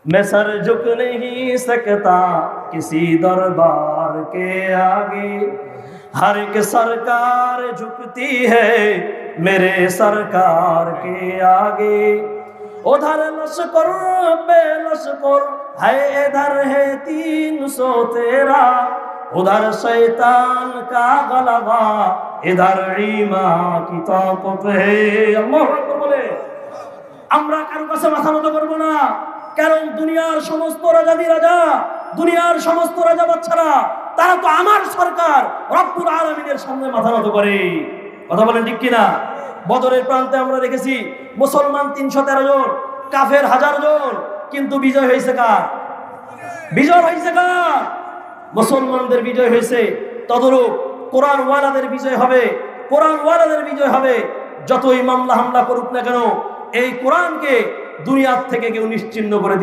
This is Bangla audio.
मैं सर झुक नहीं सकता किसी दरबार के आगे, हर एक सरकार झुकती है मेरे सरकार के आगे। उधर लश्कर बेलश्कर है, इधर है 313, उधर शैतान का गलबा, इधर ईमान की ताकत है। अल्लाहू আকবার বলে আমরা কারো কাছে মাথা নত করব না, কারণ দুনিয়ার সমস্ত রাজাদি রাজা, দুনিয়ার সমস্ত রাজা বাচ্চারা তারা তো আমার সরকার রব্বুল আলামিনের সামনে মাথা নত করে। কথা বলেন ঠিক কিনা? বদরের প্রান্তে আমরা দেখেছি মুসলমান 313 জন, কাফের 1000 জন, কিন্তু বিজয় হয়েছে কার? বিজয় হয়েছে কার? মুসলমানদের বিজয় হয়েছে। তদরূপ কোরআন ওয়ালাদের বিজয় হবে, কোরআন ওয়ালাদের বিজয় হবে। যতই মামলা হামলা করুক না কেন, এই কোরআনকে দুনিয়া থেকে কেউ নিশ্চিহ্ন করে